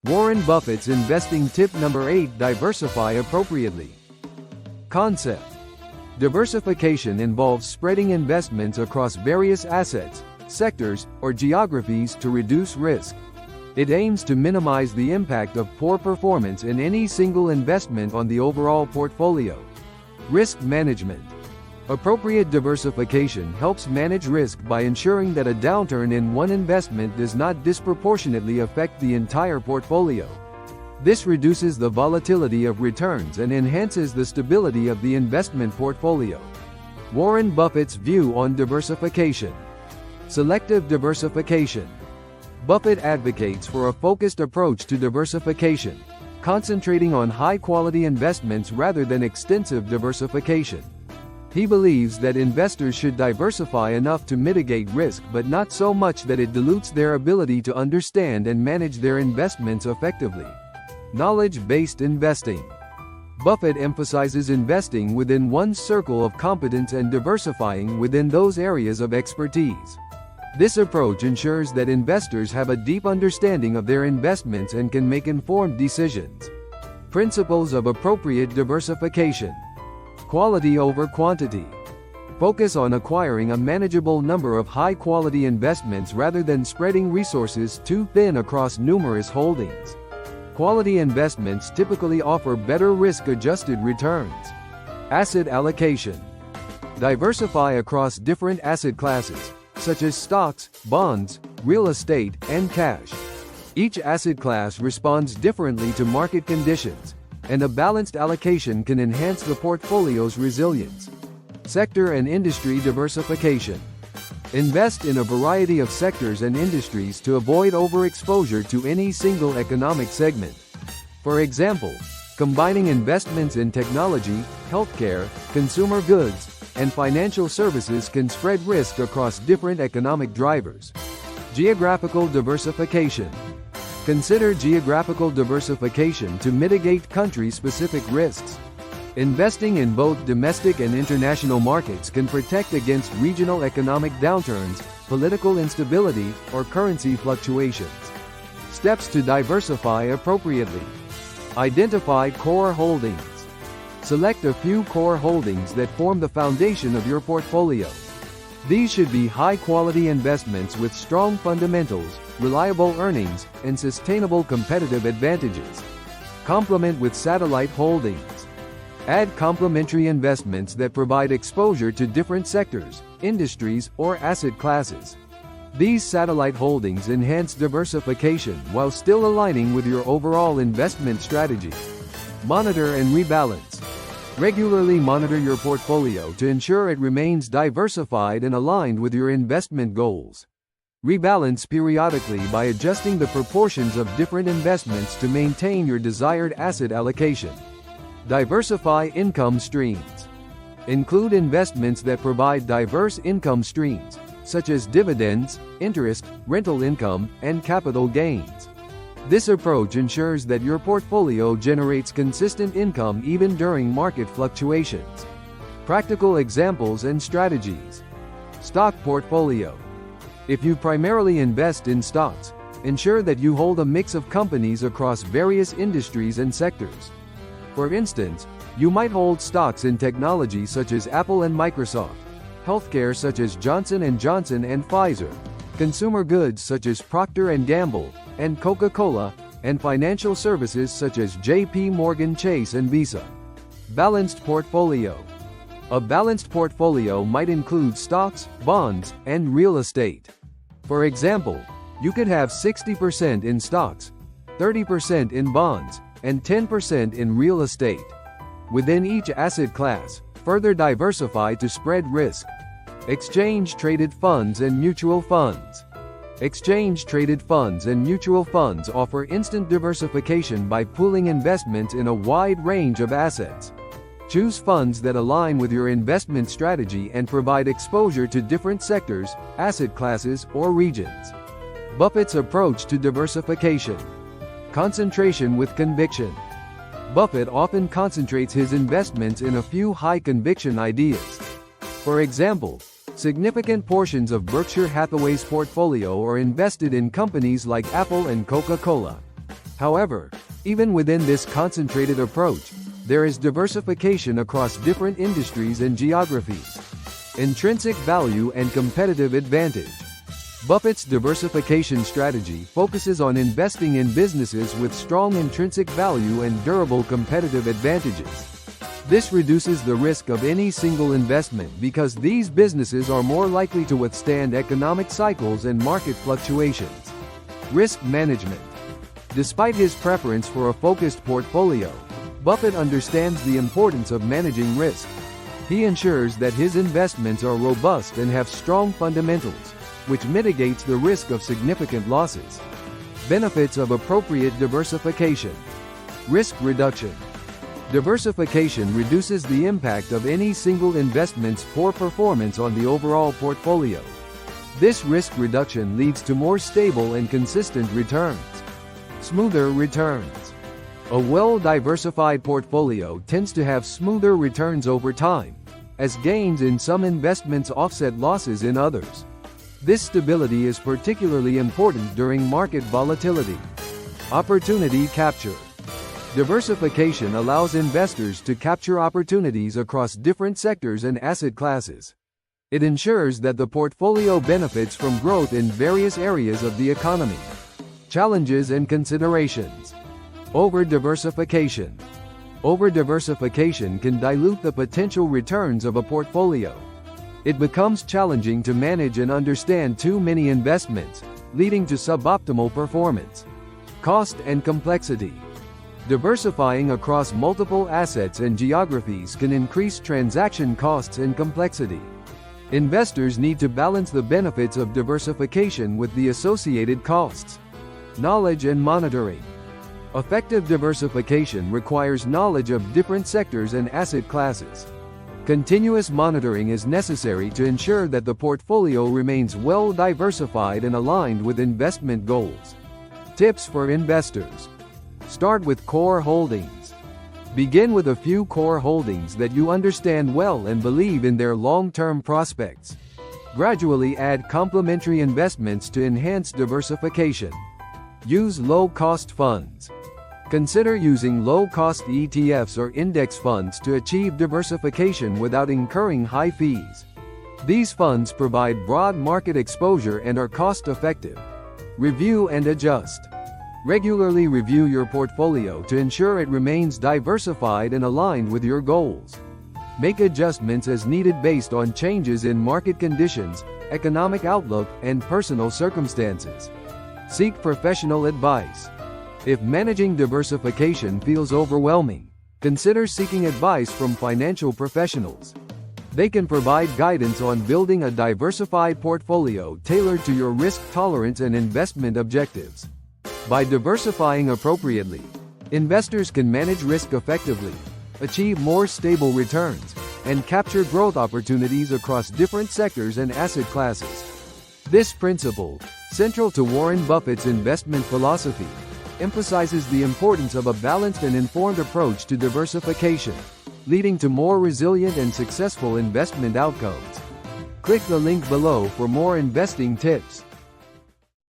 Warren Buffett's investing tip number 8: diversify appropriately. Concept: diversification involves spreading investments across various assets, sectors, or geographies to reduce risk. It aims to minimize the impact of poor performance in any single investment on the overall portfolio. Risk management: appropriate diversification helps manage risk by ensuring that a downturn in one investment does not disproportionately affect the entire portfolio. This reduces the volatility of returns and enhances the stability of the investment portfolio. Warren Buffett's view on diversification. Selective diversification. Buffett advocates for a focused approach to diversification, concentrating on high-quality investments rather than extensive diversification. He believes that investors should diversify enough to mitigate risk but not so much that it dilutes their ability to understand and manage their investments effectively. Knowledge-based investing. Buffett emphasizes investing within one's circle of competence and diversifying within those areas of expertise. This approach ensures that investors have a deep understanding of their investments and can make informed decisions. Principles of appropriate diversification. Quality over quantity. Focus on acquiring a manageable number of high-quality investments rather than spreading resources too thin across numerous holdings. Quality investments typically offer better risk-adjusted returns. Asset allocation. Diversify across different asset classes, such as stocks, bonds, real estate, and cash. Each asset class responds differently to market conditions, and a balanced allocation can enhance the portfolio's resilience. Sector and industry diversification. Invest in a variety of sectors and industries to avoid overexposure to any single economic segment. For example, combining investments in technology, healthcare, consumer goods, and financial services can spread risk across different economic drivers. Geographical diversification. Consider geographical diversification to mitigate country-specific risks. Investing in both domestic and international markets can protect against regional economic downturns, political instability, or currency fluctuations. Steps to diversify appropriately. Identify core holdings. Select a few core holdings that form the foundation of your portfolio. These should be high-quality investments with strong fundamentals, reliable earnings, and sustainable competitive advantages. Complement with satellite holdings. Add complementary investments that provide exposure to different sectors, industries, or asset classes. These satellite holdings enhance diversification while still aligning with your overall investment strategy. Monitor and rebalance. Regularly monitor your portfolio to ensure it remains diversified and aligned with your investment goals. Rebalance periodically by adjusting the proportions of different investments to maintain your desired asset allocation. Diversify income streams. Include investments that provide diverse income streams, such as dividends, interest, rental income, and capital gains. This approach ensures that your portfolio generates consistent income even during market fluctuations. Practical examples and strategies. Stock portfolio. If you primarily invest in stocks, ensure that you hold a mix of companies across various industries and sectors. For instance, you might hold stocks in technology such as Apple and Microsoft, healthcare such as Johnson & Johnson and Pfizer, consumer goods such as Procter & Gamble and Coca-Cola, and financial services such as JP Morgan Chase and Visa. Balanced portfolio. A balanced portfolio might include stocks, bonds, and real estate. For example, you could have 60% in stocks, 30% in bonds, and 10% in real estate. Within each asset class, further diversify to spread risk. Exchange-traded funds and mutual funds. Exchange-traded funds and mutual funds offer instant diversification by pooling investments in a wide range of assets. Choose funds that align with your investment strategy and provide exposure to different sectors, asset classes, or regions. Buffett's approach to diversification. Concentration with conviction. Buffett often concentrates his investments in a few high-conviction ideas. For example, significant portions of Berkshire Hathaway's portfolio are invested in companies like Apple and Coca-Cola. However, even within this concentrated approach, there is diversification across different industries and geographies. Intrinsic value and competitive advantage. Buffett's diversification strategy focuses on investing in businesses with strong intrinsic value and durable competitive advantages. This reduces the risk of any single investment because these businesses are more likely to withstand economic cycles and market fluctuations. Risk management. Despite his preference for a focused portfolio, Buffett understands the importance of managing risk. He ensures that his investments are robust and have strong fundamentals, which mitigates the risk of significant losses. Benefits of appropriate diversification. Risk reduction. Diversification reduces the impact of any single investment's poor performance on the overall portfolio. This risk reduction leads to more stable and consistent returns. Smoother returns. A well-diversified portfolio tends to have smoother returns over time, as gains in some investments offset losses in others. This stability is particularly important during market volatility. Opportunity capture. Diversification allows investors to capture opportunities across different sectors and asset classes. It ensures that the portfolio benefits from growth in various areas of the economy. Challenges and considerations. Over-diversification. Over-diversification can dilute the potential returns of a portfolio. It becomes challenging to manage and understand too many investments, leading to suboptimal performance. Cost and complexity. Diversifying across multiple assets and geographies can increase transaction costs and complexity. Investors need to balance the benefits of diversification with the associated costs. Knowledge and monitoring. Effective diversification requires knowledge of different sectors and asset classes. Continuous monitoring is necessary to ensure that the portfolio remains well diversified and aligned with investment goals. Tips for investors. Start with core holdings. Begin with a few core holdings that you understand well and believe in their long-term prospects. Gradually add complementary investments to enhance diversification. Use low-cost funds. Consider using low-cost ETFs or index funds to achieve diversification without incurring high fees. These funds provide broad market exposure and are cost-effective. Review and adjust. Regularly review your portfolio to ensure it remains diversified and aligned with your goals. Make adjustments as needed based on changes in market conditions, economic outlook, and personal circumstances. Seek professional advice. If managing diversification feels overwhelming, consider seeking advice from financial professionals. They can provide guidance on building a diversified portfolio tailored to your risk tolerance and investment objectives. By diversifying appropriately, investors can manage risk effectively, achieve more stable returns, and capture growth opportunities across different sectors and asset classes. This principle, central to Warren Buffett's investment philosophy, emphasizes the importance of a balanced and informed approach to diversification, leading to more resilient and successful investment outcomes. Click the link below for more investing tips.